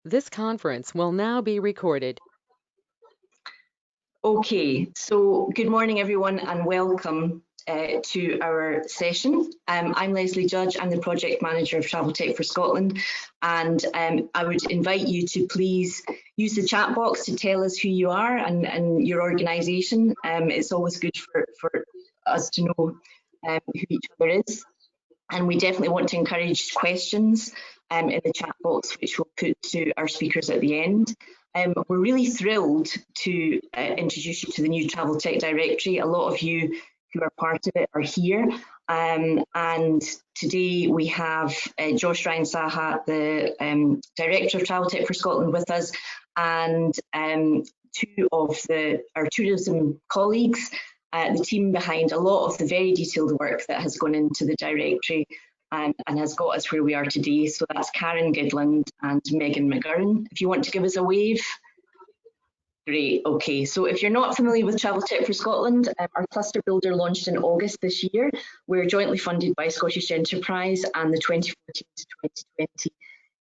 This conference will now be recorded. Okay, so good morning everyone and welcome to our session. I'm Leslie Judge, I'm the Project Manager of Traveltech for Scotland, and I would invite you to please use the chat box to tell us who you are and your organisation. It's always good for us to know who each other is. And we definitely want to encourage questions in the chat box, which we'll put to our speakers at the end. We're really thrilled to introduce you to the new Traveltech Directory. A lot of you who are part of it are here. And today we have Josh Ryan Saha, the Director of Traveltech for Scotland, with us, and two of our tourism colleagues, the team behind a lot of the very detailed work that has gone into the directory and has got us where we are today. So that's Karin, Gidlund and McGurren. If you want to give us a wave. Great, okay. So if you're not familiar with Traveltech for Scotland, our cluster builder launched in August this year. We're jointly funded by Scottish Enterprise and the 2014 to 2020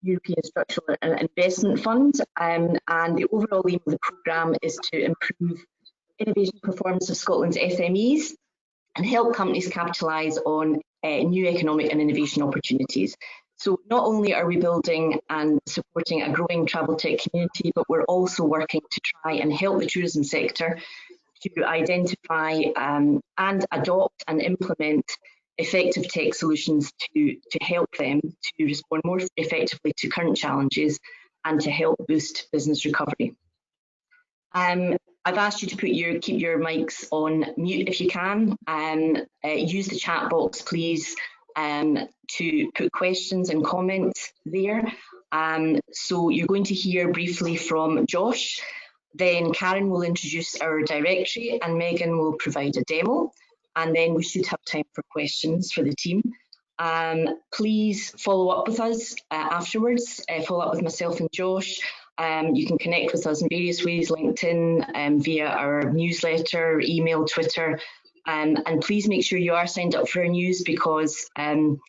European Structural and Investment Fund. And the overall aim of the programme is to improve innovation performance of Scotland's SMEs and help companies capitalise on new economic and innovation opportunities. So not only are we building and supporting a growing Traveltech community, but we're also working to try and help the tourism sector to identify and adopt and implement effective tech solutions to help them to respond more effectively to current challenges and to help boost business recovery. I've asked you to keep your mics on mute if you can. Use the chat box, please, to put questions and comments there. So you're going to hear briefly from Josh, then Karin will introduce our directory and Megan will provide a demo, and then we should have time for questions for the team. Please follow up with us afterwards, follow up with myself and Josh. You can connect with us in various ways, LinkedIn, via our newsletter, email, Twitter, and please make sure you are signed up for our news, because there'll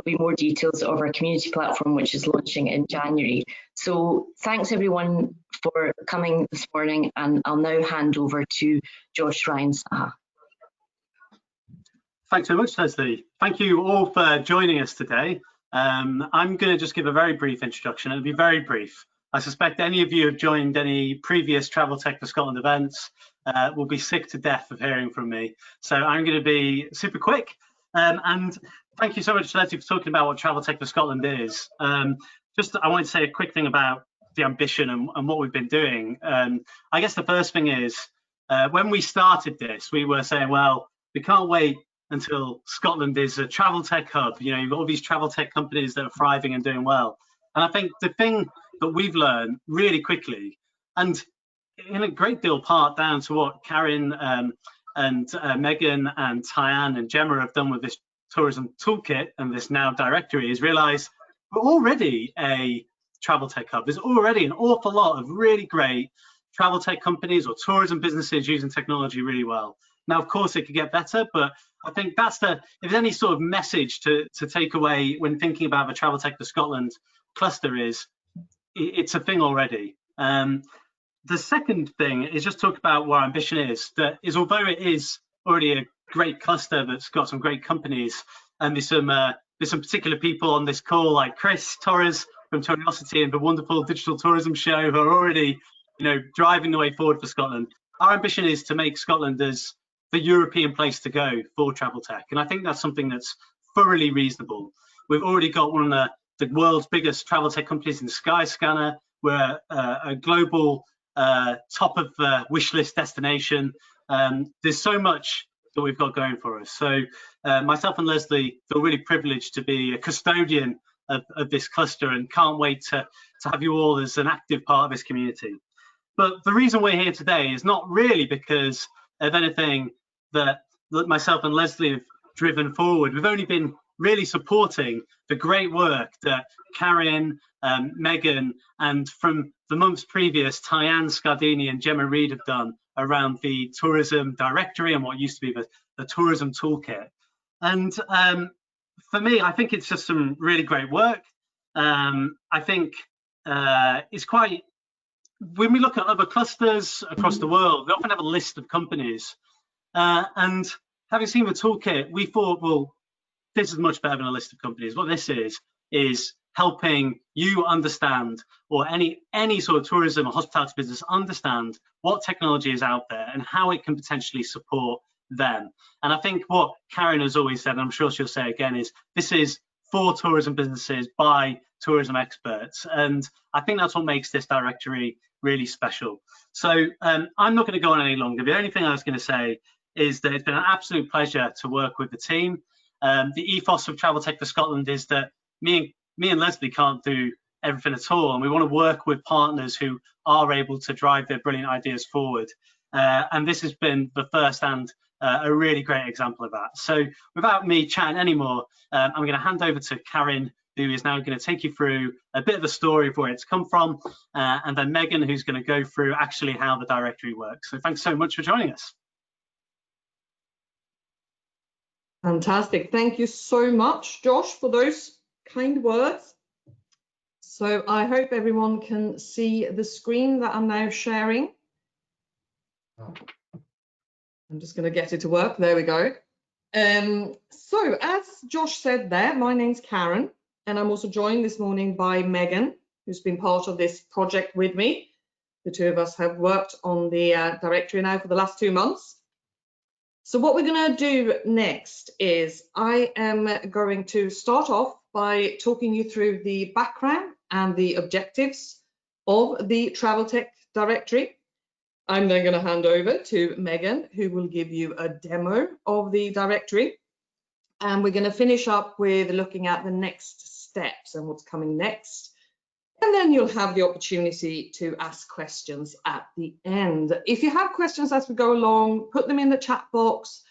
be more details of our community platform, which is launching in January. So thanks everyone for coming this morning, and I'll now hand over to Josh Ryan Saha. Thanks so much, Leslie. Thank you all for joining us today. I'm going to just give a very brief introduction. It'll be very brief. I suspect any of you have joined any previous Traveltech for Scotland events will be sick to death of hearing from me. So I'm going to be super quick. And thank you so much, Leslie, for talking about what Traveltech for Scotland is. I wanted to say a quick thing about the ambition and what we've been doing. I guess the first thing is, when we started this, we were saying, well, we can't wait until Scotland is a Traveltech hub. You know, you've got all these Traveltech companies that are thriving and doing well. And I think the thing that we've learned really quickly, and in a great deal part down to what Karin and Megan and Tyann and Gemma have done with this tourism toolkit and this now directory, is realize we're already a Traveltech hub. There's already an awful lot of really great Traveltech companies or tourism businesses using technology really well. Now, of course, it could get better, but I think that's if there's any sort of message to take away when thinking about the Traveltech for Scotland cluster, is it's a thing already. The second thing is just talk about what our ambition is. That is, although it is already a great cluster that's got some great companies, and there's some particular people on this call like Chris Torres from Curiosity and the wonderful Digital Tourism Show who are already, driving the way forward for Scotland. Our ambition is to make Scotland as the European place to go for Traveltech, and I think that's something that's thoroughly reasonable. We've already got one of the world's biggest Traveltech companies in Skyscanner. We're a global top of wish list destination. There's so much that we've got going for us. So myself and Leslie feel really privileged to be a custodian of this cluster, and can't wait to have you all as an active part of this community. But the reason we're here today is not really because of anything that myself and Leslie have driven forward. We've only been really supporting the great work that Karin, Megan, and from the months previous, Tyann Scardini and Gemma Reid have done around the tourism directory and what used to be the tourism toolkit. And for me, I think it's just some really great work. I think is quite, when we look at other clusters across the world, we often have a list of companies. And having seen the toolkit, we thought, well, this is much better than a list of companies. What this is helping you understand, or any sort of tourism or hospitality business understand what technology is out there and how it can potentially support them. And I think what Karin has always said, and I'm sure she'll say again, is this is for tourism businesses by tourism experts. And I think that's what makes this directory really special. So I'm not going to go on any longer. The only thing I was going to say is that it's been an absolute pleasure to work with the team. The ethos of Traveltech for Scotland is that me and Leslie can't do everything at all, and we want to work with partners who are able to drive their brilliant ideas forward. And this has been the first and a really great example of that. So without me chatting anymore, I'm going to hand over to Karin, who is now going to take you through a bit of the story of where it's come from, and then Megan, who's going to go through actually how the directory works. So thanks so much for joining us. Fantastic. Thank you so much, Josh, for those kind words. So I hope everyone can see the screen that I'm now sharing. I'm just going to get it to work. There we go. So as Josh said there, my name's Karin, and I'm also joined this morning by Megan, who's been part of this project with me. The two of us have worked on the directory now for the last 2 months. So what we're going to do next is I am going to start off by talking you through the background and the objectives of the Traveltech Directory. I'm then going to hand over to Megan, who will give you a demo of the directory. And we're going to finish up with looking at the next steps and what's coming next. And then you'll have the opportunity to ask questions at the end. If you have questions as we go along, put them in the chat box.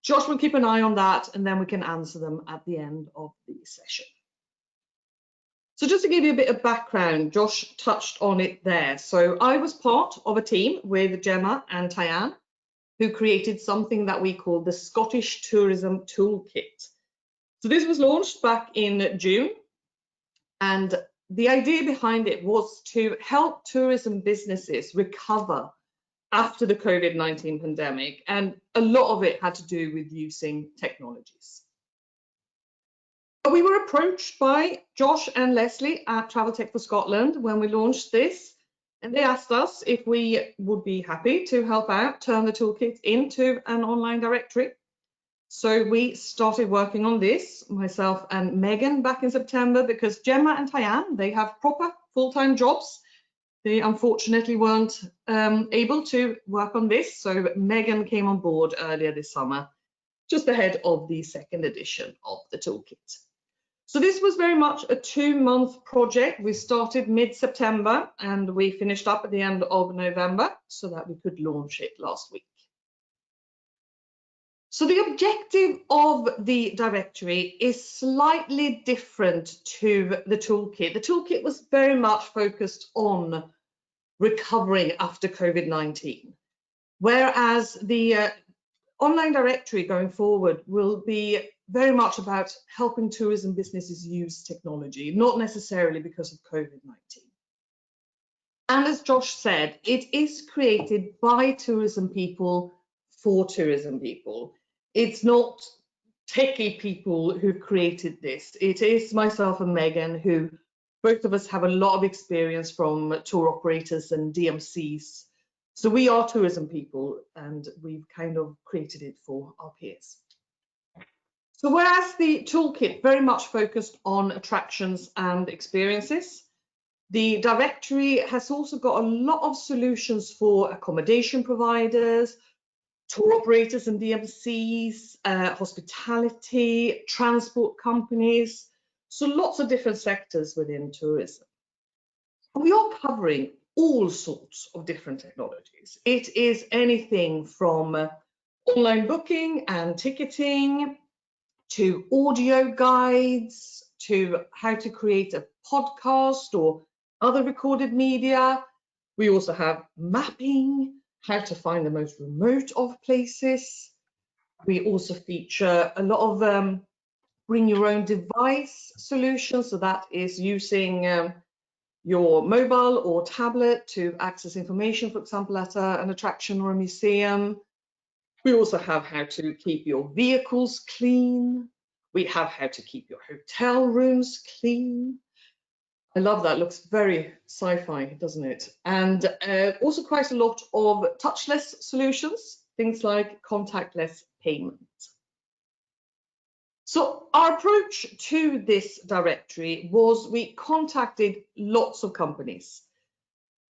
Josh will keep an eye on that, and then we can answer them at the end of the session. So just to give you a bit of background, Josh touched on it there. So I was part of a team with Gemma and Tyann, who created something that we call the Scottish Tourism Toolkit. So this was launched back in June, and the idea behind it was to help tourism businesses recover after the COVID-19 pandemic, and a lot of it had to do with using technologies. But we were approached by Josh and Leslie at Traveltech for Scotland when we launched this, and they asked us if we would be happy to help out turn the toolkit into an online directory. So we started working on this, myself and Megan, back in September, because Gemma and Tyann, they have proper full-time jobs. They unfortunately weren't able to work on this, so Megan came on board earlier this summer, just ahead of the second edition of the toolkit. So this was very much a 2-month project. We started mid-September and we finished up at the end of November so that we could launch it last week. So the objective of the directory is slightly different to the toolkit. The toolkit was very much focused on recovering after COVID-19, whereas the online directory going forward will be very much about helping tourism businesses use technology, not necessarily because of COVID-19. And as Josh said, it is created by tourism people for tourism people. It's not techie people who created this. It is myself and Megan, who both of us have a lot of experience from tour operators and DMCs. So we are tourism people and we've kind of created it for our peers. So whereas the toolkit very much focused on attractions and experiences, the directory has also got a lot of solutions for accommodation providers, tour operators and DMCs, hospitality, transport companies, so lots of different sectors within tourism. We are covering all sorts of different technologies. It is anything from online booking and ticketing, to audio guides, to how to create a podcast or other recorded media. We also have mapping, how to find the most remote of places. We also feature a lot of bring your own device solutions. So that is using your mobile or tablet to access information, for example, at an attraction or a museum. We also have how to keep your vehicles clean. We have how to keep your hotel rooms clean. I love that, looks very sci-fi, doesn't it? And also quite a lot of touchless solutions, things like contactless payment. So our approach to this directory was we contacted lots of companies,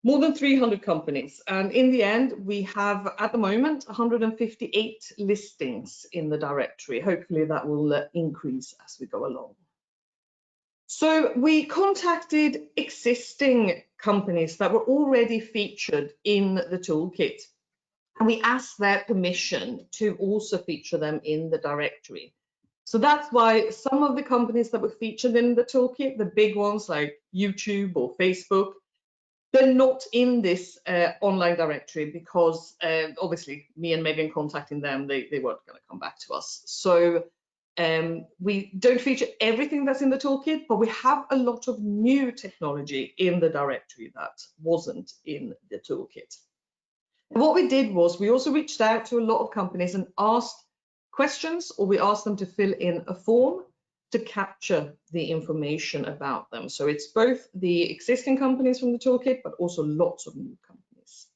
more than 300 companies. And in the end, we have at the moment 158 listings in the directory. Hopefully that will increase as we go along. So we contacted existing companies that were already featured in the toolkit, and we asked their permission to also feature them in the directory. So that's why some of the companies that were featured in the toolkit, the big ones like YouTube or Facebook, they're not in this online directory because obviously me and Megan contacting them, they weren't going to come back to us. So we don't feature everything that's in the toolkit, but we have a lot of new technology in the directory that wasn't in the toolkit. And what we did was we also reached out to a lot of companies and asked questions, or we asked them to fill in a form to capture the information about them. So it's both the existing companies from the toolkit, but also lots of new companies.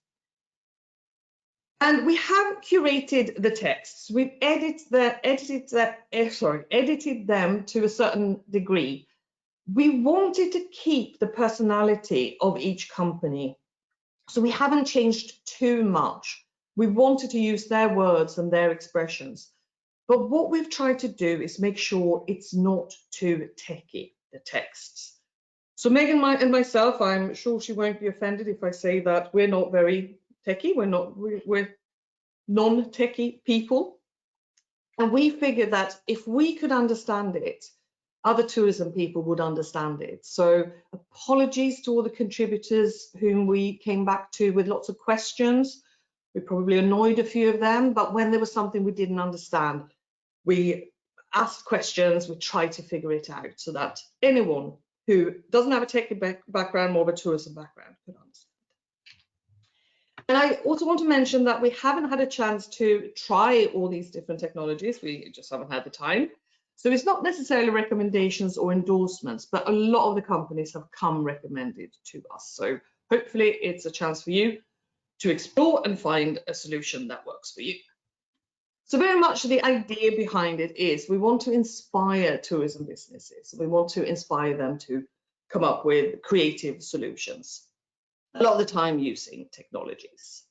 And we have curated the texts. We've edited them to a certain degree. We wanted to keep the personality of each company, so we haven't changed too much. We wanted to use their words and their expressions. But what we've tried to do is make sure it's not too techy, the texts. So Megan and myself, I'm sure she won't be offended if I say that we're not very techy. We're non-techy people. And we figured that if we could understand it, other tourism people would understand it. So apologies to all the contributors whom we came back to with lots of questions. We probably annoyed a few of them, but when there was something we didn't understand, we asked questions, we tried to figure it out so that anyone who doesn't have a technical background, more of a tourism background, could understand. And I also want to mention that we haven't had a chance to try all these different technologies. We just haven't had the time. So it's not necessarily recommendations or endorsements, but a lot of the companies have come recommended to us. So hopefully it's a chance for you to explore and find a solution that works for you. So very much the idea behind it is we want to inspire tourism businesses. We want to inspire them to come up with creative solutions, a lot of the time using technologies.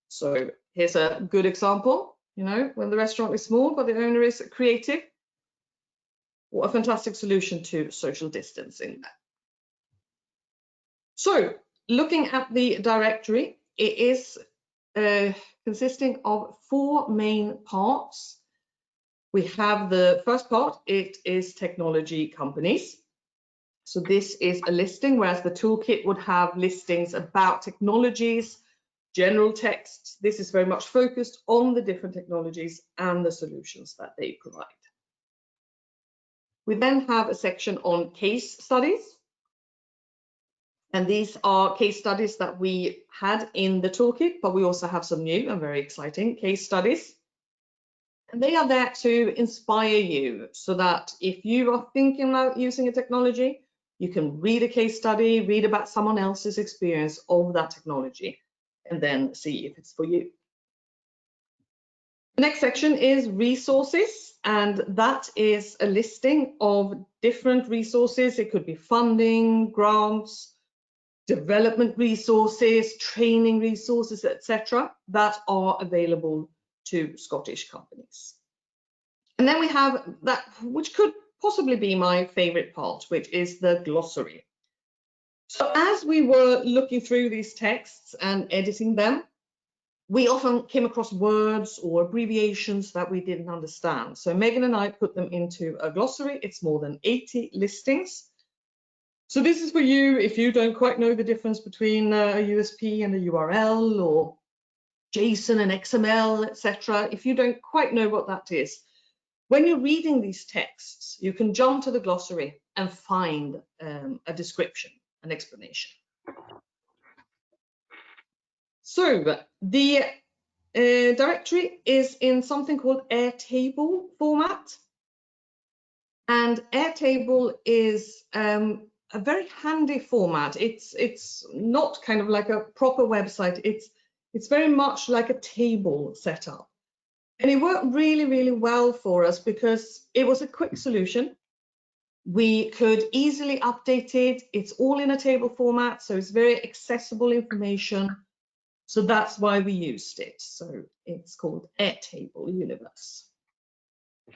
So here's a good example, you know, when the restaurant is small, but the owner is creative. What a fantastic solution to social distancing. So looking at the directory, it is consisting of 4 main parts. We have the first part, it is technology companies. So this is a listing, whereas the toolkit would have listings about technologies, general texts. This is very much focused on the different technologies and the solutions that they provide. We then have a section on case studies. And these are case studies that we had in the toolkit, but we also have some new and very exciting case studies. And they are there to inspire you so that if you are thinking about using a technology, you can read a case study, read about someone else's experience of that technology, and then see if it's for you. The next section is resources, and that is a listing of different resources. It could be funding, grants, development resources, training resources, etc., that are available to Scottish companies. And then we have that, which could possibly be my favorite part, which is the glossary. So as we were looking through these texts and editing them, we often came across words or abbreviations that we didn't understand. So Megan and I put them into a glossary. It's more than 80 listings. So this is for you if you don't quite know the difference between a USP and a URL, or JSON and XML, etc. If you don't quite know what that is, when you're reading these texts, you can jump to the glossary and find a description an explanation. So the directory is in something called Airtable format. And Airtable is a very handy format. It's not kind of like a proper website. It's very much like a table setup. And it worked really, really well for us because it was a quick solution. We could easily update it. It's all in a table format, so it's very accessible information. So that's why we used it. So it's called Airtable Universe.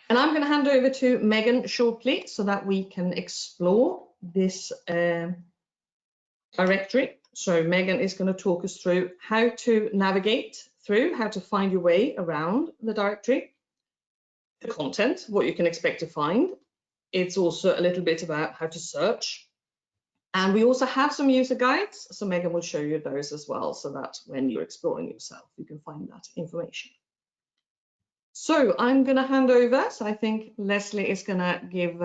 And I'm going to hand over to Megan shortly so that we can explore this directory. So Megan is going to talk us through how to navigate through, how to find your way around the directory, the content, what you can expect to find. It's also a little bit about how to search. And we also have some user guides. So Megan will show you those as well, so that when you're exploring yourself, you can find that information. So I'm going to hand over. So I think Leslie is going to give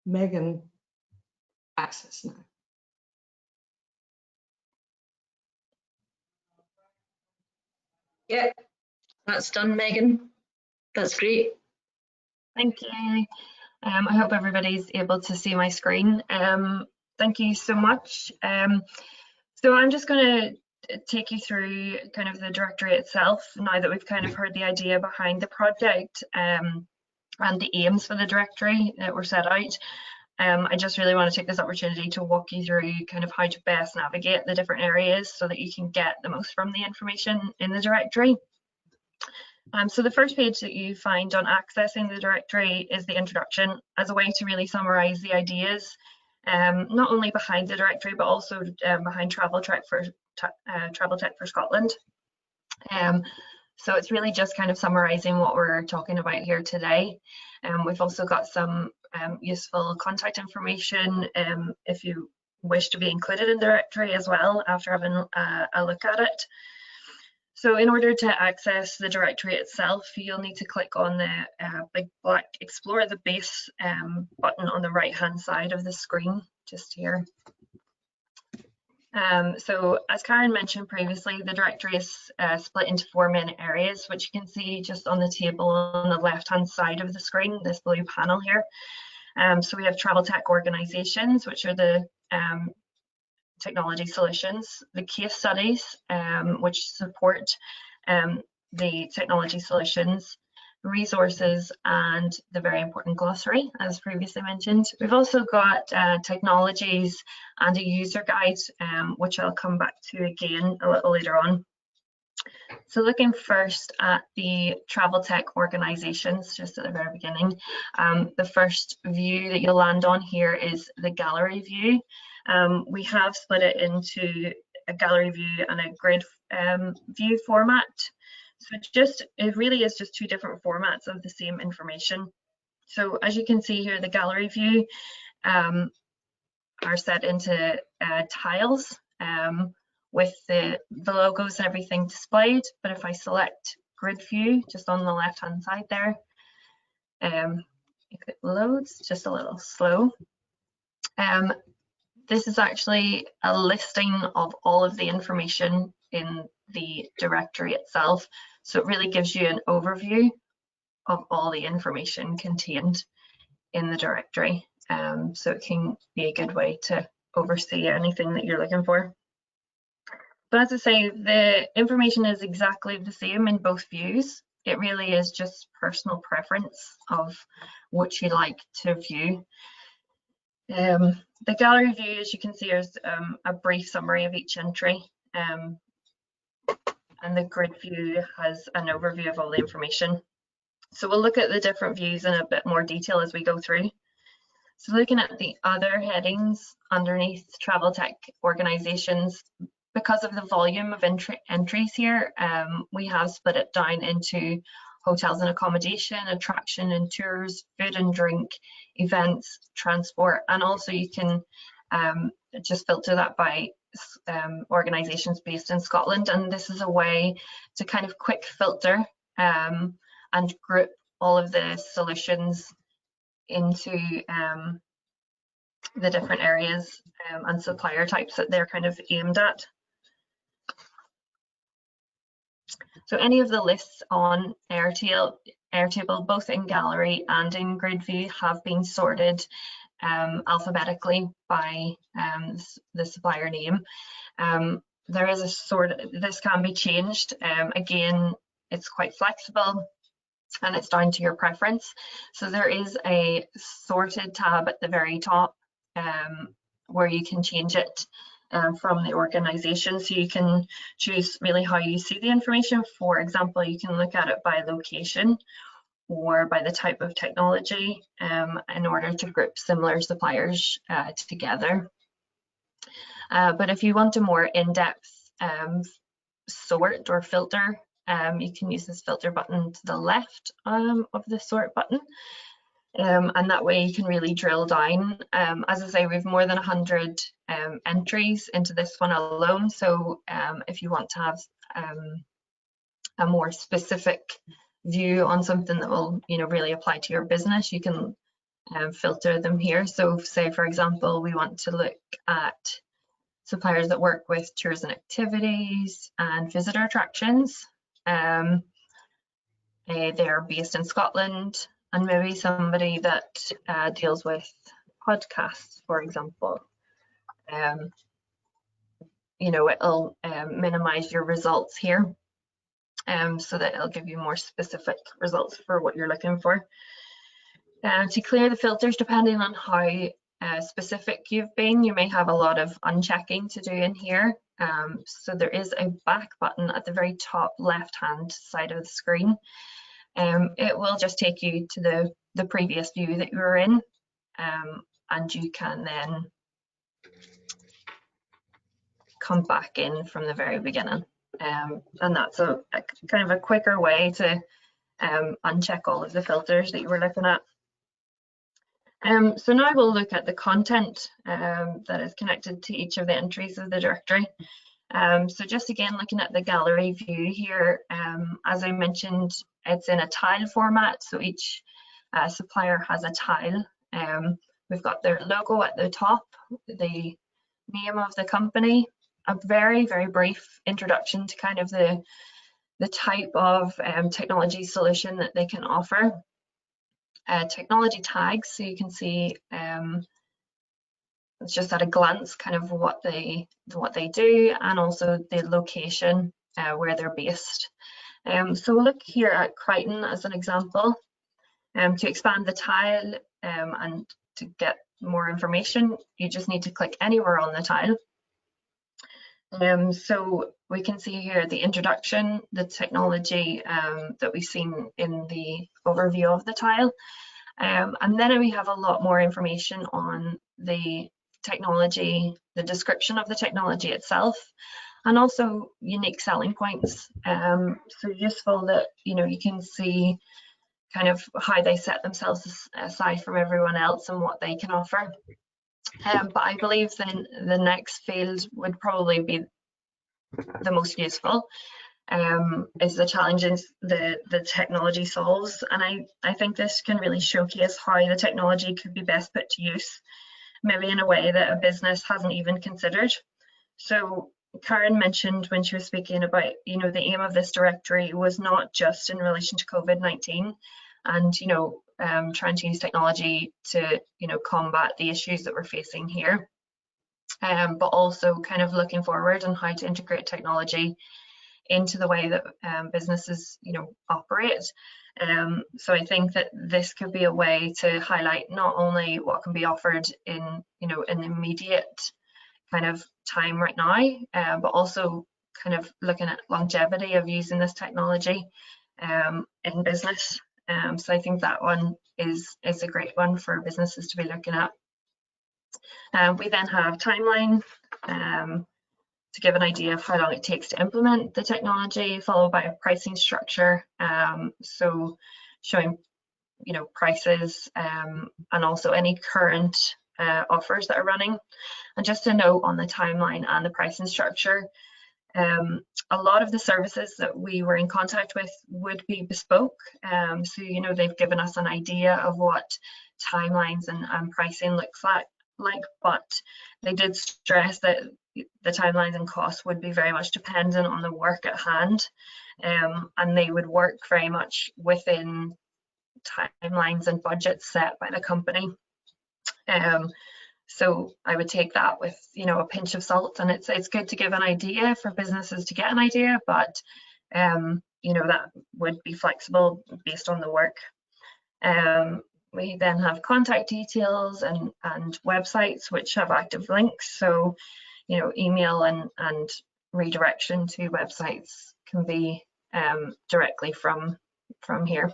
Megan access now. Yeah, that's done, Megan. That's great. Thank you. I hope everybody's able to see my screen. Thank you so much. So I'm just going to take you through kind of the directory itself now that we've kind of heard the idea behind the project and the aims for the directory that were set out. I just really want to take this opportunity to walk you through kind of how to best navigate the different areas so that you can get the most from the information in the directory. So the first page that you find on accessing the directory is the introduction as a way to really summarize the ideas, not only behind the directory, but also behind Traveltech for Scotland. So it's really just kind of summarizing what we're talking about here today. We've also got some useful contact information if you wish to be included in the directory as well after having a look at it. So in order to access the directory itself, you'll need to click on the big black Explore the Base button on the right-hand side of the screen, just here. So as Karin mentioned previously, the directory is split into 4 main areas, which you can see just on the table on the left-hand side of the screen, this blue panel here. So we have Traveltech organizations, which are the technology solutions, the case studies, which support the technology solutions, resources, and the very important glossary, as previously mentioned. We've also got technologies and a user guide, which I'll come back to again a little later on. So looking first at the Traveltech organizations, just at the very beginning, the first view that you'll land on here is the gallery view. We have split it into a gallery view and a grid view format. So it really is just 2 different formats of the same information. So as you can see here, the gallery view are set into tiles with the logos and everything displayed. But if I select grid view, just on the left-hand side there, if it loads, just a little slow. This is actually a listing of all of the information in the directory itself. So it really gives you an overview of all the information contained in the directory. So it can be a good way to oversee anything that you're looking for. But as I say, the information is exactly the same in both views. It really is just personal preference of what you like to view. The gallery view, as you can see, is a brief summary of each entry, and the grid view has an overview of all the information. So we'll look at the different views in a bit more detail as we go through. So looking at the other headings underneath Traveltech organizations, because of the volume of entries here, we have split it down into hotels and accommodation, attraction and tours, food and drink, events, transport, and also you can just filter that by organisations based in Scotland. And this is a way to kind of quick filter and group all of the solutions into the different areas and supplier types that they're kind of aimed at. So any of the lists on Airtable, both in gallery and in grid view, have been sorted alphabetically by the supplier name. There is this can be changed. Again, it's quite flexible and it's down to your preference. So there is a sorted tab at the very top where you can change it from the organization. So you can choose really how you see the information. For example, you can look at it by location or by the type of technology in order to group similar suppliers together. But if you want a more in-depth sort or filter, you can use this filter button to the left of the sort button. And that way you can really drill down. As I say, we have more than 100 entries into this one alone. So if you want to have a more specific view on something that will, really apply to your business, you can filter them here. So say, for example, we want to look at suppliers that work with tours and activities and visitor attractions. They're based in Scotland, and maybe somebody that deals with podcasts, for example. It'll minimize your results here so that it'll give you more specific results for what you're looking for. To clear the filters, depending on how specific you've been, you may have a lot of unchecking to do in here. So there is a back button at the very top left-hand side of the screen. It will just take you to the previous view that you were in, and you can then come back in from the very beginning. And that's a kind of a quicker way to uncheck all of the filters that you were looking at. So now we'll look at the content that is connected to each of the entries of the directory. So just again, looking at the gallery view here, as I mentioned, it's in a tile format. So each supplier has a tile. We've got their logo at the top, the name of the company, a very, very brief introduction to kind of the type of technology solution that they can offer. Technology tags, so you can see it's just at a glance kind of what they do, and also the location where they're based. So we'll look here at Crichton as an example. To expand the tile and to get more information, you just need to click anywhere on the tile. So we can see here the introduction, the technology that we've seen in the overview of the tile. And then we have a lot more information on the technology, the description of the technology itself, and also unique selling points. So useful that you can see kind of how they set themselves aside from everyone else and what they can offer. But I believe then the next field would probably be the most useful, is the challenges the technology solves. And I think this can really showcase how the technology could be best put to use, maybe in a way that a business hasn't even considered. So Karin mentioned when she was speaking about, the aim of this directory was not just in relation to COVID-19 and, trying to use technology to, combat the issues that we're facing here, but also kind of looking forward on how to integrate technology into the way that businesses, operate. So I think that this could be a way to highlight not only what can be offered in, an immediate kind of time right now, but also kind of looking at longevity of using this technology in business. So I think that one is a great one for businesses to be looking at. We then have timeline to give an idea of how long it takes to implement the technology, followed by a pricing structure. So showing, prices and also any current offers that are running. And just a note on the timeline and the pricing structure, a lot of the services that we were in contact with would be bespoke. So, they've given us an idea of what timelines and pricing looks like, but they did stress that the timelines and costs would be very much dependent on the work at hand, and they would work very much within timelines and budgets set by the company. So I would take that with, you know, a pinch of salt, and it's good to give an idea for businesses to get an idea, but you know, that would be flexible based on the work. We then have contact details and websites which have active links. So, you know, email and redirection to websites can be directly from here.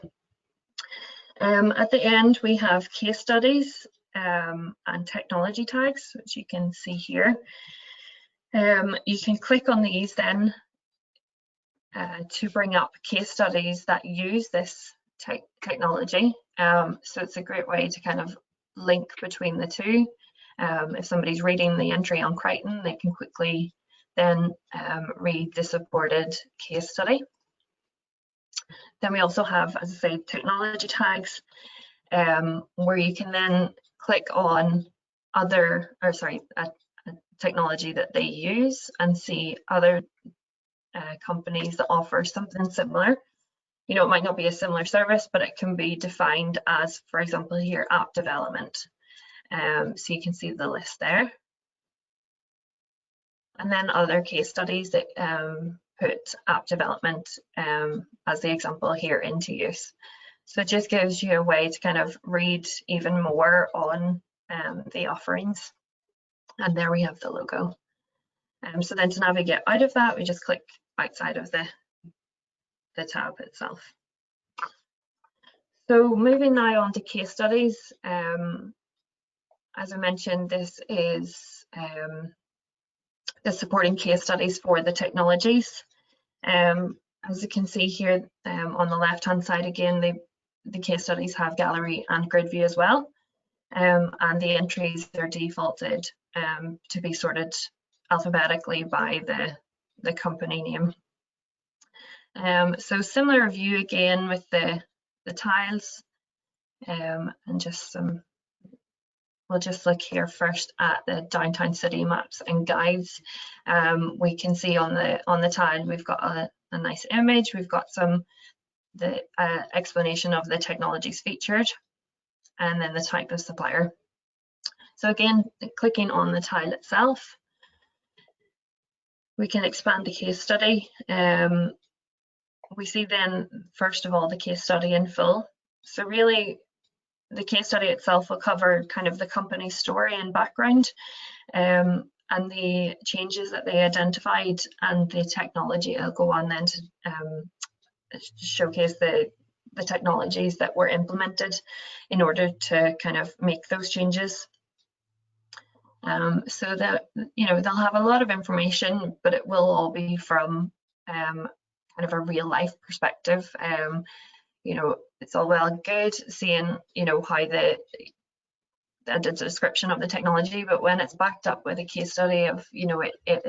At the end, we have case studies and technology tags, which you can see here. You can click on these then to bring up case studies that use this technology. So it's a great way to kind of link between the two. If somebody's reading the entry on Crichton, they can quickly then read the supported case study. Then we also have, as I say, technology tags, where you can then click on a technology that they use and see other companies that offer something similar. You know, it might not be a similar service, but it can be defined as, for example, here, app development. So you can see the list there. And then other case studies that put app development as the example here into use. So it just gives you a way to kind of read even more on the offerings. And there we have the logo. So then to navigate out of that, we just click outside of the tab itself. So moving now on to case studies. As I mentioned, this is the supporting case studies for the technologies. As you can see here on the left-hand side, again, the case studies have gallery and grid view as well. And the entries are defaulted to be sorted alphabetically by the company name. So similar view again with the tiles, and just some. We'll just look here first at the downtown city maps and guides. We can see on the tile we've got a nice image. We've got the explanation of the technologies featured, and then the type of supplier. So again, clicking on the tile itself, we can expand the case study. We see then, first of all, the case study in full. So really, the case study itself will cover kind of the company's story and background, and the changes that they identified, and the technology. It'll go on then to showcase the technologies that were implemented in order to kind of make those changes. So that, you know, they'll have a lot of information, but it will all be from kind of a real life perspective. You know, it's all well and good seeing, you know, how the description of the technology, but when it's backed up with a case study of, you know, it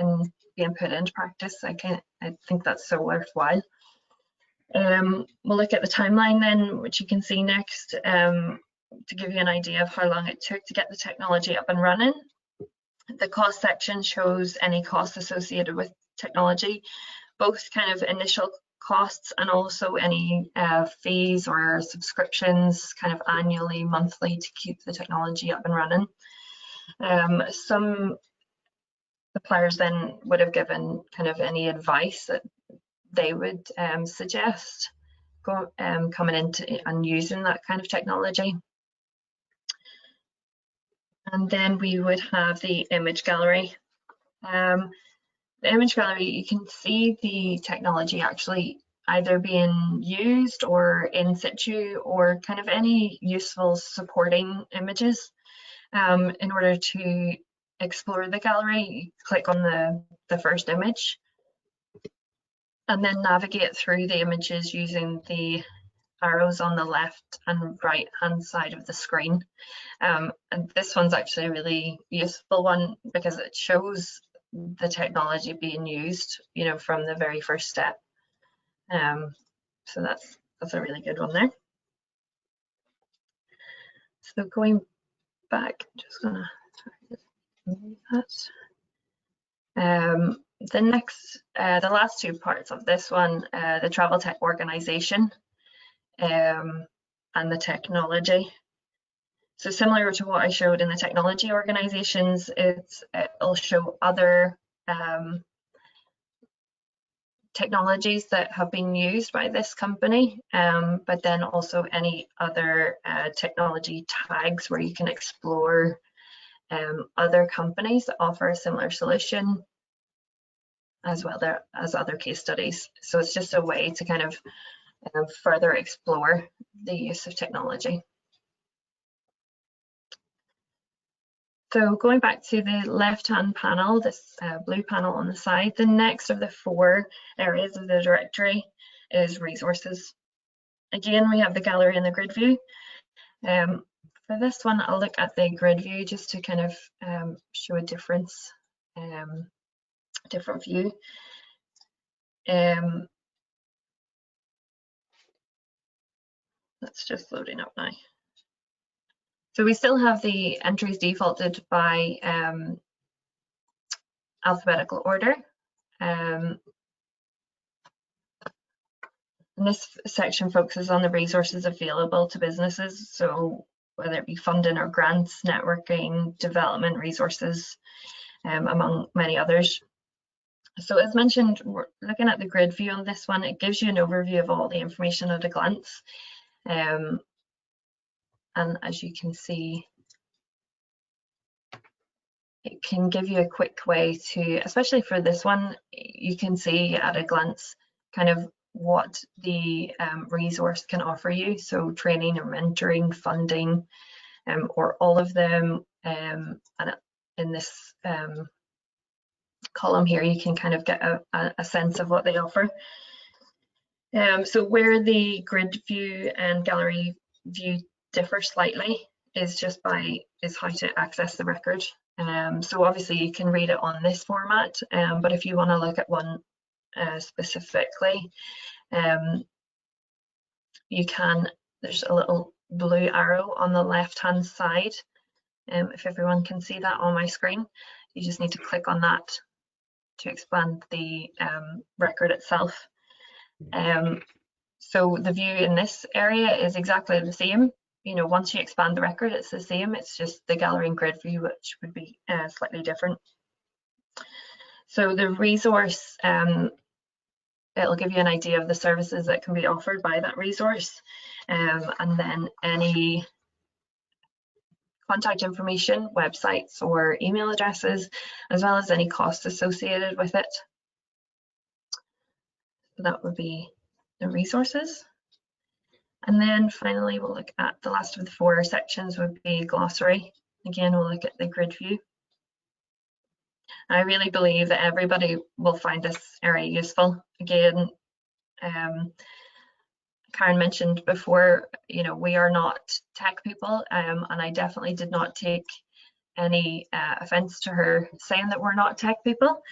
being put into practice, I think that's so worthwhile. We'll look at the timeline then, which you can see next, to give you an idea of how long it took to get the technology up and running. The cost section shows any costs associated with technology, both kind of initial costs and also any fees or subscriptions kind of annually, monthly, to keep the technology up and running. Some suppliers then would have given kind of any advice that they would suggest coming into and using that kind of technology. And then we would have the image gallery. The image gallery, you can see the technology actually either being used or in situ, or kind of any useful supporting images. In order to explore the gallery, you click on the first image and then navigate through the images using the arrows on the left and right hand side of the screen. And this one's actually a really useful one because it shows the technology being used, you know, from the very first step. So that's a really good one there. So going back, just gonna The last two parts of this one, the Traveltech organization and the technology. So similar to what I showed in the technology organizations, it'll show other technologies that have been used by this company, but then also any other technology tags where you can explore other companies that offer a similar solution, as well as other case studies. So it's just a way to kind of further explore the use of technology. So going back to the left-hand panel, this blue panel on the side, the next of the 4 areas of the directory is resources. Again, we have the gallery and the grid view. For this one, I'll look at the grid view just to kind of show a different view. That's just loading up now. So we still have the entries defaulted by alphabetical order. And this section focuses on the resources available to businesses, so whether it be funding or grants, networking, development resources, among many others. So as mentioned, we're looking at the grid view on this one. It gives you an overview of all the information at a glance. And as you can see, it can give you a quick way to, especially for this one, you can see at a glance kind of what the resource can offer you. So training or mentoring, funding, or all of them. And in this column here, you can kind of get a sense of what they offer. So where the grid view and gallery view differ slightly is how to access the record. So obviously you can read it on this format, but if you want to look at one specifically, you can. There's a little blue arrow on the left hand side. If everyone can see that on my screen, you just need to click on that to expand the record itself. So the view in this area is exactly the same. You know, once you expand the record, it's the same. It's just the gallery and grid view, which would be slightly different. So the resource, it'll give you an idea of the services that can be offered by that resource, and then any contact information, websites or email addresses, as well as any costs associated with it. That would be the resources. And then finally, we'll look at the last of the 4 sections would be glossary. Again, we'll look at the grid view. I really believe that everybody will find this area useful. Again, Karin mentioned before, you know, we are not tech people, and I definitely did not take any offense to her saying that we're not tech people.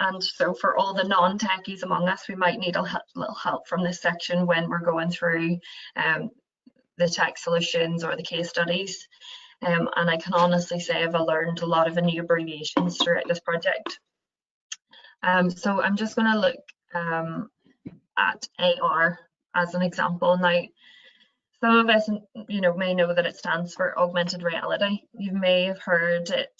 And so for all the non-techies among us, we might need a little help from this section when we're going through the tech solutions or the case studies. And I can honestly say I've learned a lot of the new abbreviations throughout this project. So I'm just going to look at AR as an example. Now, some of us, you know, may know that it stands for augmented reality. You may have heard it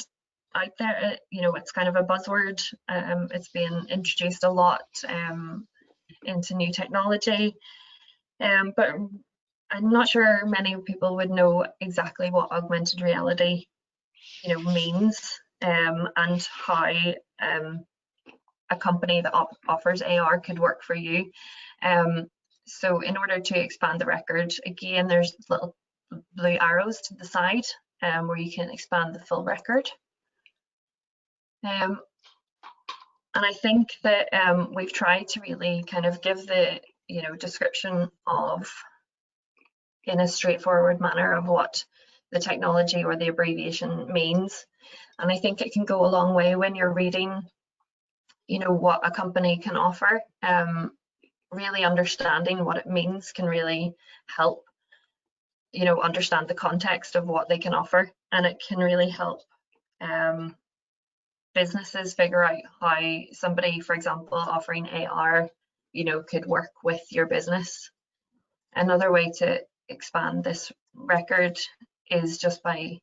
out there. You know, it's kind of a buzzword. It's been introduced a lot into new technology, but I'm not sure many people would know exactly what augmented reality, you know, means, and how a company that offers AR could work for you. So in order to expand the record, again, there's little blue arrows to the side where you can expand the full record. And I think that we've tried to really kind of give the, you know, description of, in a straightforward manner, of what the technology or the abbreviation means. And I think it can go a long way when you're reading, you know, what a company can offer. Really understanding what it means can really help, you know, understand the context of what they can offer. and it can really help businesses figure out how somebody, for example, offering AR, could work with your business. Another way to expand this record is just by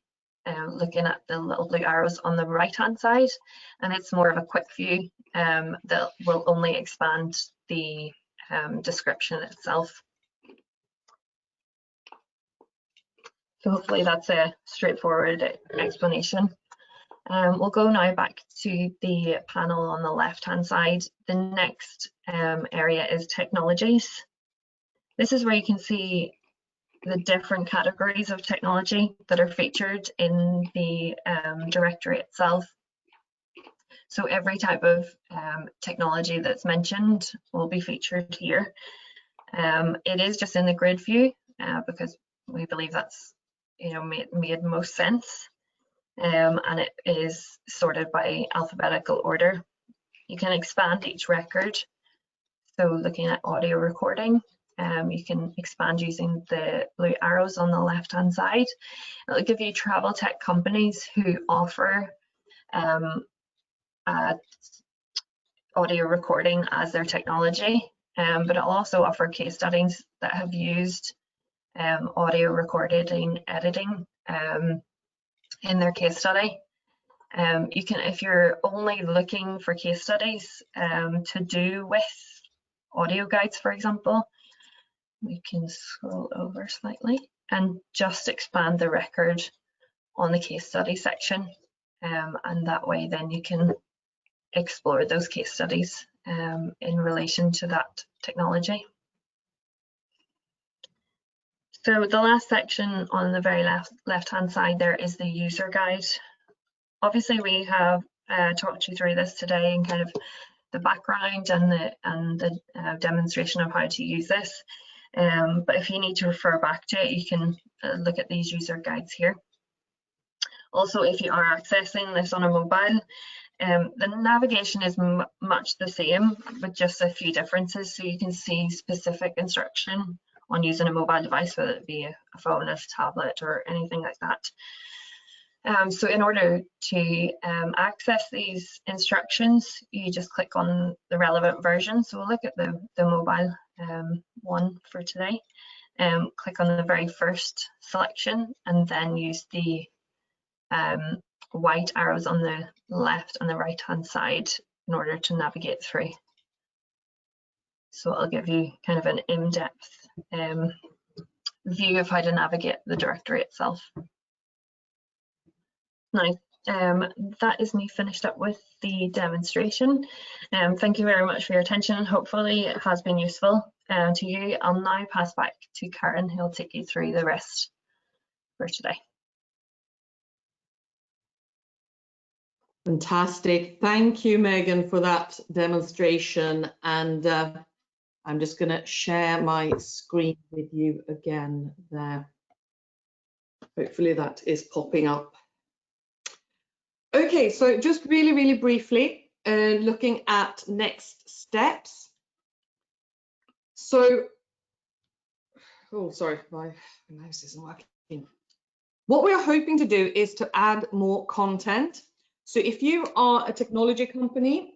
looking at the little blue arrows on the right hand side, and it's more of a quick view that will only expand the description itself. So hopefully that's a straightforward explanation. We'll go now back to the panel on the left hand side. The next area is technologies. This is where you can see the different categories of technology that are featured in the directory itself. So every type of technology that's mentioned will be featured here. It is just in the grid view because we believe that's made most sense, and it is sorted by alphabetical order. You can expand each record. So looking at audio recording, you can expand using the blue arrows on the left hand side. It'll give you travel tech companies who offer audio recording as their technology, but it'll also offer case studies that have used audio recording editing in their case study. You can, if you're only looking for case studies to do with audio guides, for example, we can scroll over slightly and just expand the record on the case study section, and that way then you can explore those case studies in relation to that technology. So the last section on the very left hand side there is the user guide. Obviously we have talked you through this today and kind of the background and the demonstration of how to use this. But if you need to refer back to it, you can look at these user guides here. Also, if you are accessing this on a mobile, the navigation is much the same, with just a few differences. So you can see specific instruction on using a mobile device, whether it be a phone, a tablet, or anything like that. So in order to access these instructions, you just click on the relevant version. So we'll look at the mobile one for today. Click on the very first selection and then use the white arrows on the left and the right hand side in order to navigate through. So it'll give you kind of an in-depth view of how to navigate the directory itself. Now, that is me finished up with the demonstration. Thank you very much for your attention. Hopefully it has been useful to you. I'll now pass back to Karin, who'll take you through the rest for today. Fantastic. Thank you, Megan, for that demonstration. And I'm just going to share my screen with you again there. Hopefully that is popping up. Okay, so just really briefly, looking at next steps. So, oh, sorry, my mouse isn't working. What we are hoping to do is to add more content. So if you are a technology company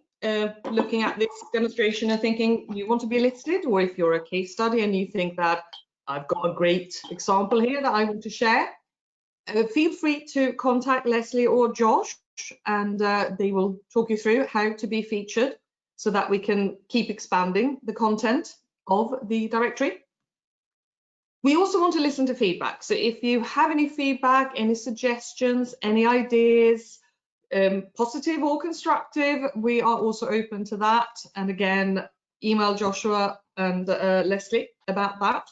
looking at this demonstration and thinking you want to be listed, or if you're a case study and you think that I've got a great example here that I want to share, feel free to contact Leslie or Josh, and they will talk you through how to be featured so that we can keep expanding the content of the directory. We also want to listen to feedback. So if you have any feedback, any suggestions, any ideas, positive or constructive, we are also open to that. And again, email Joshua and Leslie about that.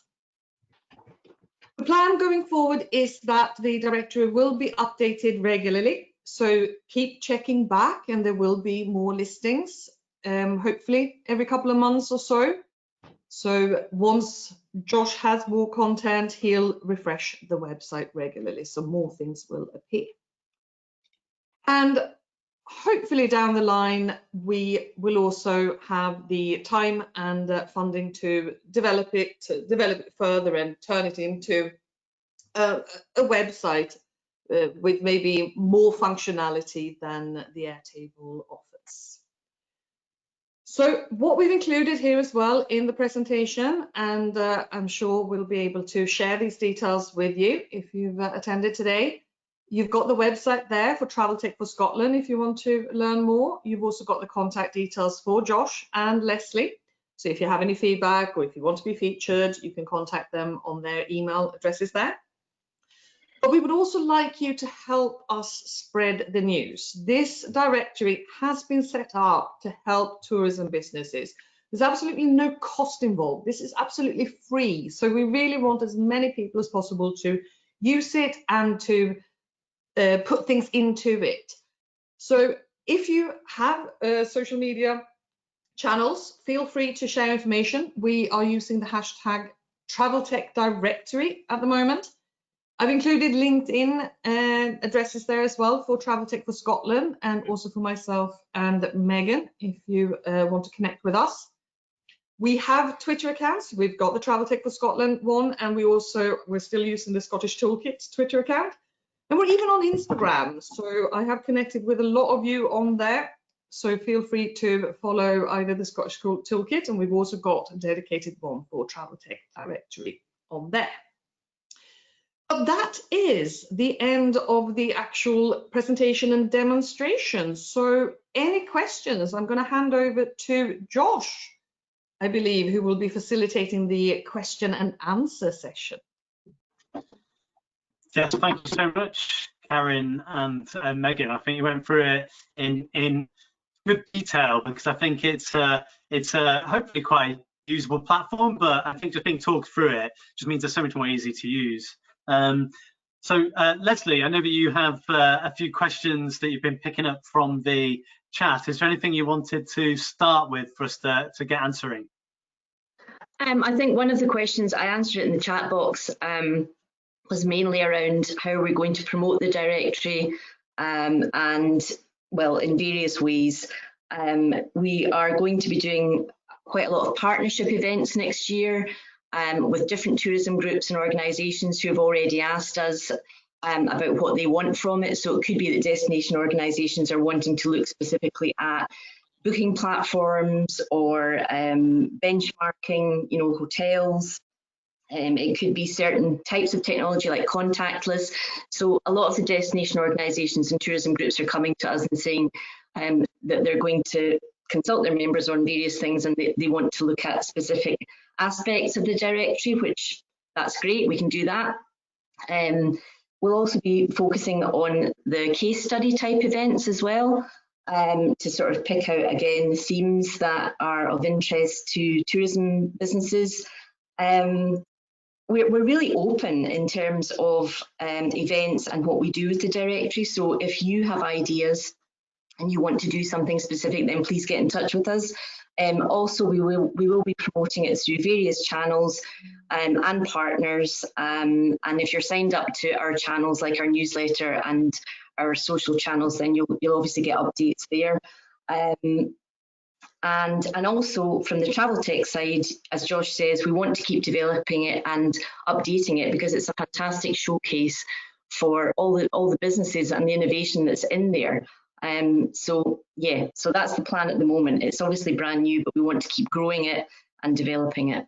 The plan going forward is that the directory will be updated regularly. So keep checking back and there will be more listings, hopefully every couple of months or so. So once Josh has more content, he'll refresh the website regularly, so more things will appear. And hopefully down the line, we will also have the time and funding to develop it further and turn it into a website with maybe more functionality than the Airtable offers. So what we've included here as well in the presentation, and I'm sure we'll be able to share these details with you if you've attended today. You've got the website there for Traveltech for Scotland if you want to learn more. You've also got the contact details for Josh and Leslie. So if you have any feedback or if you want to be featured, you can contact them on their email addresses there. But we would also like you to help us spread the news. This directory has been set up to help tourism businesses. There's absolutely no cost involved. This is absolutely free. So we really want as many people as possible to use it and to put things into it. So if you have social media channels, feel free to share information. We are using the hashtag Traveltech Directory at the moment. I've included LinkedIn addresses there as well for Traveltech for Scotland and also for myself and Megan if you want to connect with us. We have Twitter accounts. We've got the Traveltech for Scotland one, and we're still using the Scottish Toolkit Twitter account. And we're even on Instagram. So I have connected with a lot of you on there. So feel free to follow either the Scottish Toolkit, and we've also got a dedicated one for Traveltech Directory on there. But that is the end of the actual presentation and demonstration. So any questions? I'm going to hand over to Josh, I believe, who will be facilitating the question and answer session. Yes, thank you so much, Karin and Megan. I think you went through it in good detail because I think it's hopefully quite a usable platform, but I think just being talked through it just means it's so much more easy to use. So Leslie, I know that you have a few questions that you've been picking up from the chat. Is there anything you wanted to start with for us to get answering? I think one of the questions, I answered it in the chat box, was mainly around how are we going to promote the directory, and well, in various ways. We are going to be doing quite a lot of partnership events next year with different tourism groups and organisations who have already asked us about what they want from it. So it could be that destination organisations are wanting to look specifically at booking platforms or benchmarking, hotels. It could be certain types of technology like contactless. So a lot of the destination organisations and tourism groups are coming to us and saying that they're going to consult their members on various things, and they want to look at specific aspects of the directory, which that's great, we can do that. We'll also be focusing on the case study type events as well, to sort of pick out again the themes that are of interest to tourism businesses. We're really open in terms of events and what we do with the directory. So if you have ideas and you want to do something specific, then please get in touch with us. Also, we will be promoting it through various channels and partners. And if you're signed up to our channels, like our newsletter and our social channels, then you'll obviously get updates there. And also from the Traveltech side, as Josh says, we want to keep developing it and updating it because it's a fantastic showcase for all the businesses and the innovation that's in there. So that's the plan at the moment. It's obviously brand new, but we want to keep growing it and developing it.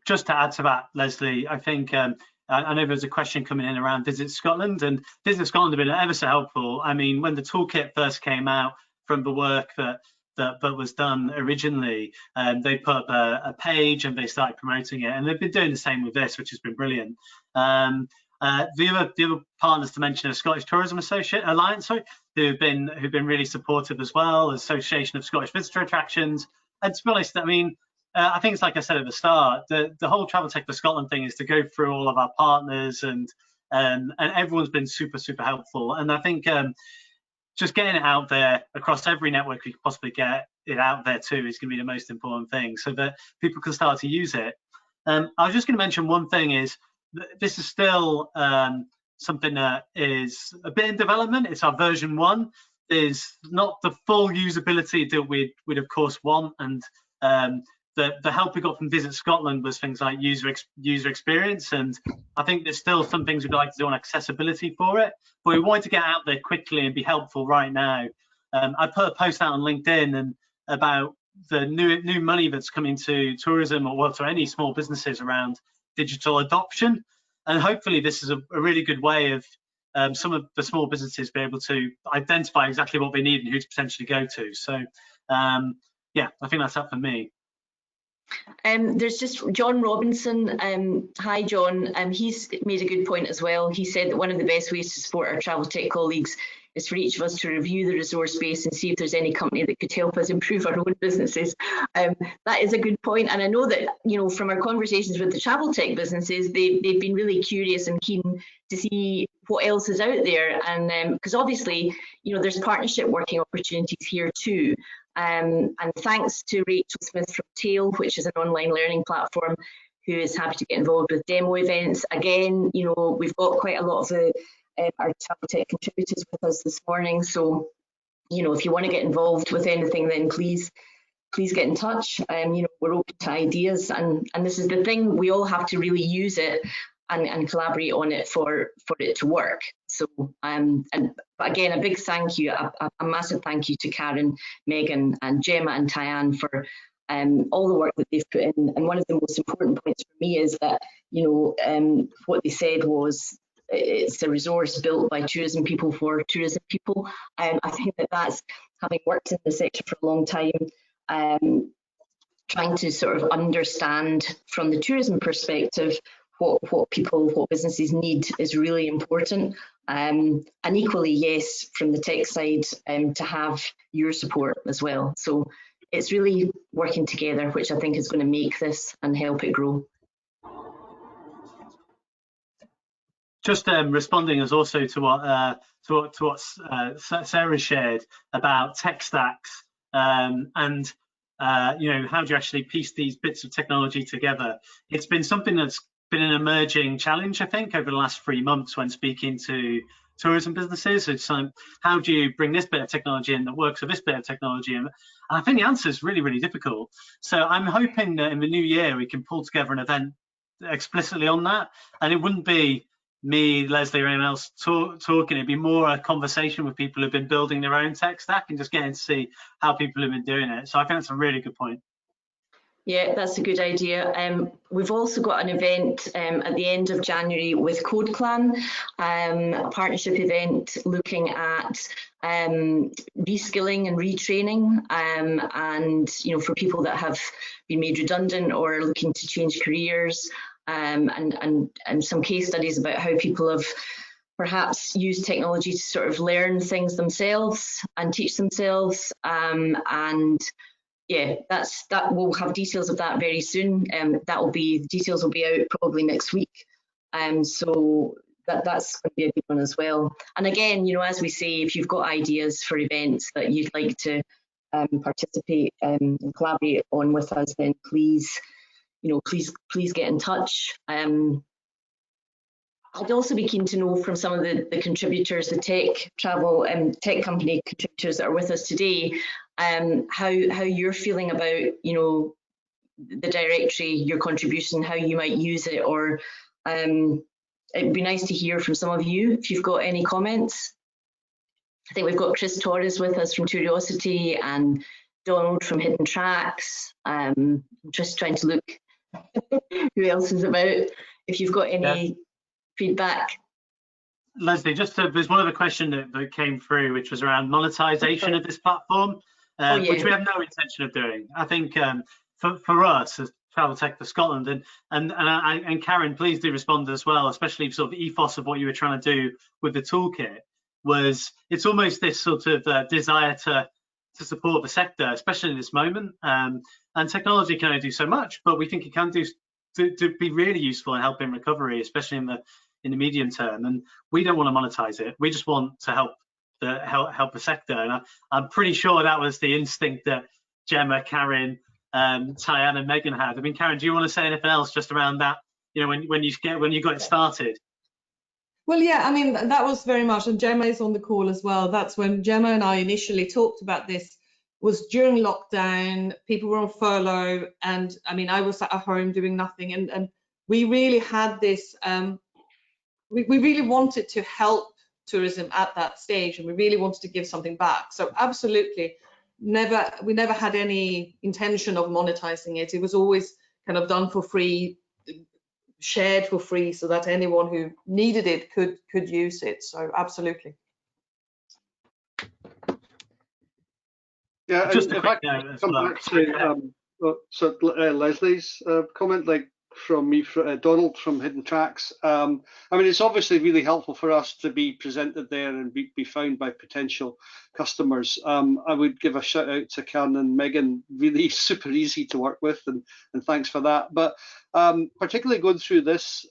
Just to add to that, Leslie, I think I know there's a question coming in around Visit Scotland, and Visit Scotland have been ever so helpful. I mean, when the toolkit first came out from the work that was done originally, they put up a page and they started promoting it, and they've been doing the same with this, which has been brilliant. The other partners to mention are Scottish Tourism Alliance, who've been really supportive as well, Association of Scottish Visitor Attractions. And to be honest, I mean, I think it's like I said at the start, the whole Traveltech for Scotland thing is to go through all of our partners, and everyone's been super helpful. And I think just getting it out there across every network we could possibly get it out there too is going to be the most important thing, so that people can start to use it. I was just going to mention one thing is, this is still something that is a bit in development. It's our version 1. There's not the full usability that we'd of course want, and the help we got from Visit Scotland was things like user experience, and I think there's still some things we'd like to do on accessibility for it, but we wanted to get out there quickly and be helpful right now. I put a post out on LinkedIn and about the new money that's coming to tourism, or well, to any small businesses around digital adoption, and hopefully this is a really good way of some of the small businesses be able to identify exactly what they need and who to potentially go to. So yeah, I think that's up for me. There's just John Robinson. Hi, John. He's made a good point as well. He said that one of the best ways to support our Traveltech colleagues is for each of us to review the resource base and see if there's any company that could help us improve our own businesses. That is a good point, and I know that, you know, from our conversations with the Traveltech businesses, they've been really curious and keen to see what else is out there, and because obviously, you know, there's partnership working opportunities here too. And thanks to Rachel Smith from Tail, which is an online learning platform, who is happy to get involved with demo events. Again, you know, we've got quite a lot of our Traveltech contributors with us this morning. So, you know, if you want to get involved with anything, then please get in touch. You know, we're open to ideas, and this is the thing, we all have to really use it and collaborate on it for it to work. So, and again, a big thank you, a massive thank you to Karin, Megan, and Gemma and Tyann for all the work that they've put in. And one of the most important points for me is that, you know, what they said was it's a resource built by tourism people for tourism people. I think that that's, having worked in the sector for a long time, trying to sort of understand from the tourism perspective what businesses need is really important. And equally, yes, from the tech side, to have your support as well. So it's really working together, which I think is going to make this and help it grow. Just responding as also to what Sarah shared about tech stacks, and you know, how do you actually piece these bits of technology together? It's been something that's been an emerging challenge, I think, over the last 3 months when speaking to tourism businesses. It's how do you bring this bit of technology in that works with this bit of technology? And I think the answer is really, really difficult. So I'm hoping that in the new year we can pull together an event explicitly on that, and it wouldn't be me, Leslie, or anyone else talking. It'd be more a conversation with people who've been building their own tech stack and just getting to see how people have been doing it. So I think that's a really good point. Yeah, that's a good idea. We've also got an event at the end of January with Code Clan, a partnership event looking at reskilling and retraining, and you know, for people that have been made redundant or looking to change careers, and some case studies about how people have perhaps used technology to sort of learn things themselves and teach themselves, and yeah, that we'll have details of that very soon. Details will be out probably next week. So that's going to be a good one as well. And again, you know, as we say, if you've got ideas for events that you'd like to participate and collaborate on with us, then please, you know, please get in touch. I'd also be keen to know from some of the contributors, the tech company contributors that are with us today, how you're feeling about, you know, the directory, your contribution, how you might use it, or it'd be nice to hear from some of you if you've got any comments. I think we've got Chris Torres with us from Curiosity and Donald from Hidden Tracks. I'm just trying to look who else is about. If you've got any feedback. Leslie, there's one other question that came through, which was around monetization of this platform, which we have no intention of doing. I think for us as Traveltech for Scotland, and Karin, please do respond as well, especially sort of the ethos of what you were trying to do with the toolkit, was it's almost this sort of desire to support the sector, especially in this moment. And technology can only do so much, but we think it can be really useful in helping recovery, especially in the medium term. And we don't want to monetize it. We just want to help the sector. And I'm pretty sure that was the instinct that Gemma, Karin, Tyann, and Megan had. I mean, Karin, do you want to say anything else just around that? You know, when you got it started. Well, yeah, I mean, that was very much, and Gemma is on the call as well. That's when Gemma and I initially talked about this was during lockdown. People were on furlough, and I mean, I was at home doing nothing, and we really had this. We really wanted to help tourism at that stage, and we really wanted to give something back. So absolutely, we never had any intention of monetizing it. It was always kind of done for free, shared for free, so that anyone who needed it could use it. So absolutely. Yeah, Just a if quick I note as come well. back to Leslie's comment, like from me, Donald from Hidden Tracks. I mean, it's obviously really helpful for us to be presented there and be found by potential customers. I would give a shout out to Karin and Megan, really super easy to work with, and thanks for that. But particularly going through this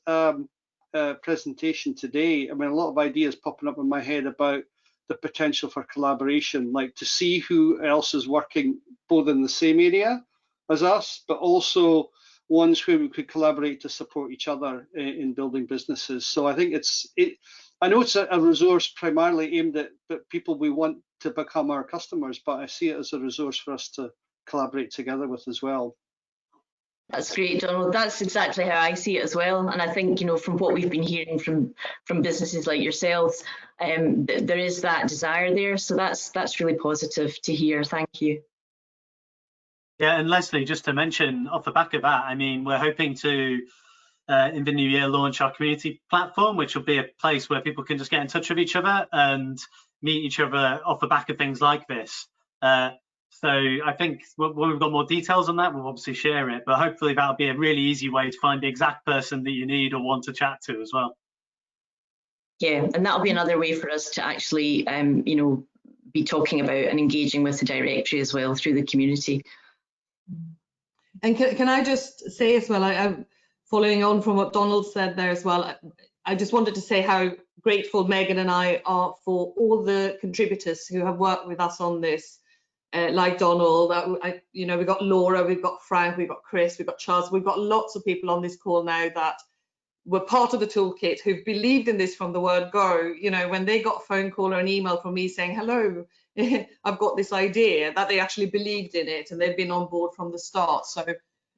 presentation today, I mean, a lot of ideas popping up in my head about the potential for collaboration, like to see who else is working both in the same area as us, but also ones where we could collaborate to support each other in building businesses. So I think I know it's a resource primarily aimed at people we want to become our customers, but I see it as a resource for us to collaborate together with as well. That's great, Donald. That's exactly how I see it as well. And I think, you know, from what we've been hearing from businesses like yourselves, there is that desire there. So that's really positive to hear. Thank you. Yeah, and Leslie, just to mention off the back of that, I mean, we're hoping to, in the new year, launch our community platform, which will be a place where people can just get in touch with each other and meet each other off the back of things like this. So I think when we've got more details on that, we'll obviously share it, but hopefully that'll be a really easy way to find the exact person that you need or want to chat to as well. Yeah, and that'll be another way for us to actually, you know, be talking about and engaging with the directory as well through the community. And can I just say as well, I'm following on from what Donald said there as well, I just wanted to say how grateful Megan and I are for all the contributors who have worked with us on this. Like Donald, you know, we've got Laura, we've got Frank, we've got Chris, we've got Charles, we've got lots of people on this call now that were part of the toolkit who've believed in this from the word go. You know, when they got a phone call or an email from me saying, hello, I've got this idea, that they actually believed in it and they've been on board from the start. So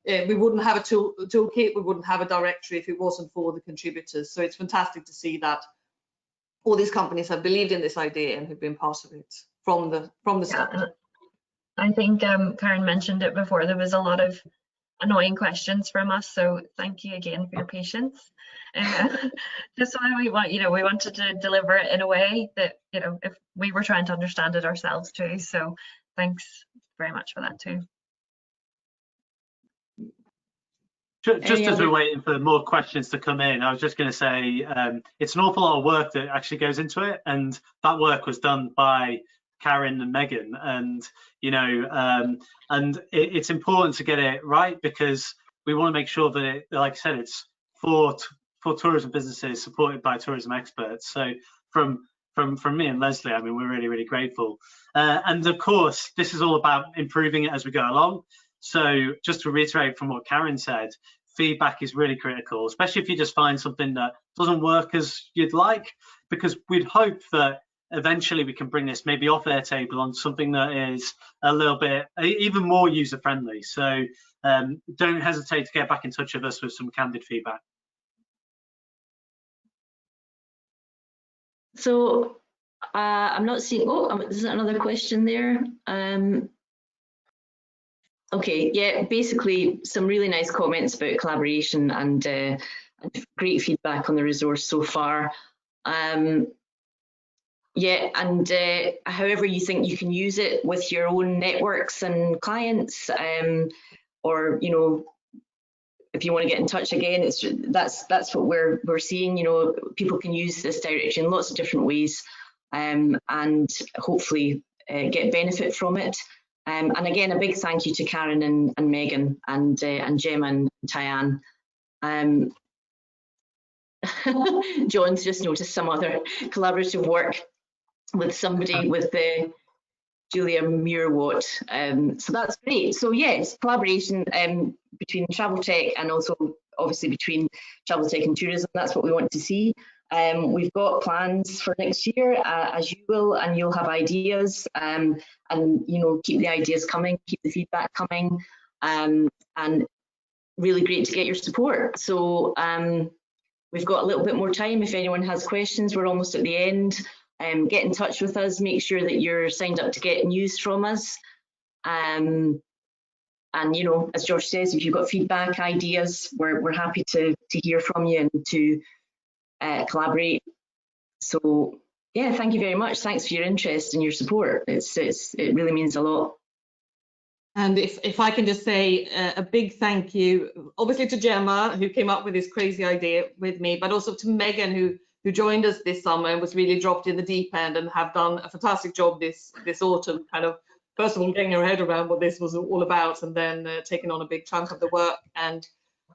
we wouldn't have a toolkit, we wouldn't have a directory if it wasn't for the contributors. So it's fantastic to see that all these companies have believed in this idea and have been part of it from the start. Yeah, I think Karin mentioned it before, there was a lot of annoying questions from us, so thank you again for your patience. Just why we wanted to deliver it in a way that, you know, if we were trying to understand it ourselves too, so thanks very much for that too. Just as we're waiting for more questions to come in, I was just going to say it's an awful lot of work that actually goes into it, and that work was done by Karin and Megan, and you know, and it's important to get it right because we want to make sure that it, like I said, it's for tourism businesses supported by tourism experts. So from me and Leslie, I mean, we're really grateful, and of course this is all about improving it as we go along. So just to reiterate from what Karin said, feedback is really critical, especially if you just find something that doesn't work as you'd like, because we'd hope that eventually we can bring this maybe off Airtable on something that is a little bit even more user friendly. So don't hesitate to get back in touch with us with some candid feedback. So I'm not seeing, there's another question there. Okay, yeah, basically some really nice comments about collaboration and great feedback on the resource so far. Yeah, and however you think you can use it with your own networks and clients, or you know, if you want to get in touch again, that's what we're seeing. You know, people can use this directory in lots of different ways, and hopefully get benefit from it. And again, a big thank you to Karin and Megan and Gemma and Tyann. John's just noticed some other collaborative work with somebody with the Julia Muirwatt. So that's great. So yes, collaboration between Traveltech and also obviously between Traveltech and tourism, that's what we want to see. We've got plans for next year, as you will, and you'll have ideas, and keep the ideas coming, keep the feedback coming, and really great to get your support. So we've got a little bit more time. If anyone has questions, we're almost at the end. Get in touch with us, make sure that you're signed up to get news from us. And as Josh says, if you've got feedback, ideas, we're happy to hear from you and to collaborate. So yeah, thank you very much. Thanks for your interest and your support. It really means a lot. And if I can just say a big thank you, obviously to Gemma, who came up with this crazy idea with me, but also to McGurren, who joined us this summer and was really dropped in the deep end and have done a fantastic job this autumn, kind of, first of all, getting her head around what this was all about, and then taking on a big chunk of the work. And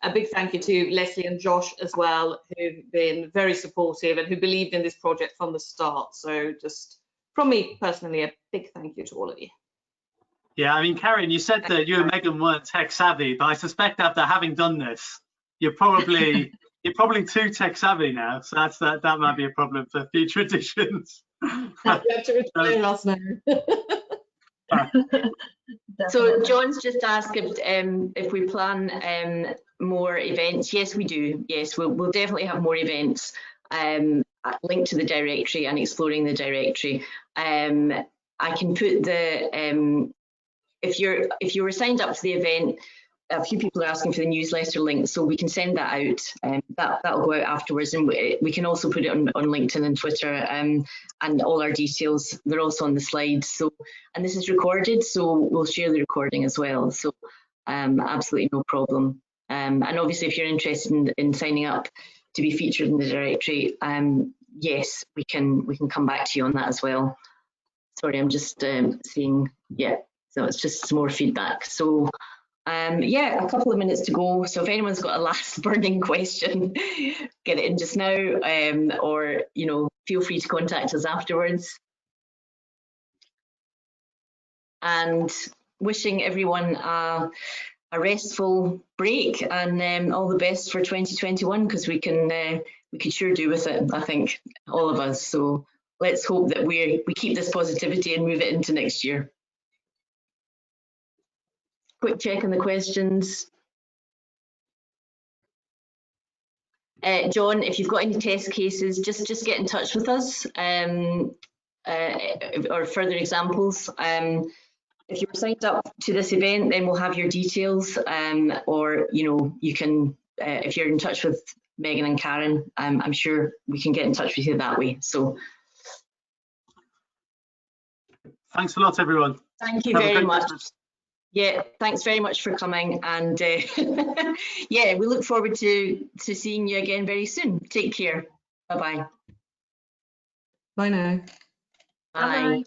a big thank you to Leslie and Josh as well, who've been very supportive and who believed in this project from the start. So just from me personally, a big thank you to all of you. Yeah, I mean, Karin, you said that you and McGurren weren't tech savvy, but I suspect after having done this, you're probably too tech savvy now. So that might be a problem for future editions. You have to retire us now. So John's just asked if we plan more events. Yes, we do. Yes, we'll definitely have more events linked to the directory and exploring the directory. I can put the if you were signed up to the event, a few people are asking for the newsletter link, so we can send that out. That'll go out afterwards, and we can also put it on LinkedIn and Twitter, and all our details, they're also on the slides. So, and this is recorded, so we'll share the recording as well. So absolutely no problem. And obviously, if you're interested in signing up to be featured in the directory, yes, we can come back to you on that as well. Sorry, I'm just seeing, yeah. So it's just some more feedback. So yeah, a couple of minutes to go. So if anyone's got a last burning question, get it in just now, or feel free to contact us afterwards. And wishing everyone a restful break, and all the best for 2021, because we could sure do with it, I think, all of us. So let's hope that we keep this positivity and move it into next year. Quick check on the questions. John, if you've got any test cases, just get in touch with us, or further examples. If you're signed up to this event, then we'll have your details, or you can, if you're in touch with Megan and Karin, I'm sure we can get in touch with you that way. So thanks a lot, everyone. Thank you very much. Yeah, thanks very much for coming, and yeah, we look forward to seeing you again very soon. Take care. Bye-bye. Bye now. Bye.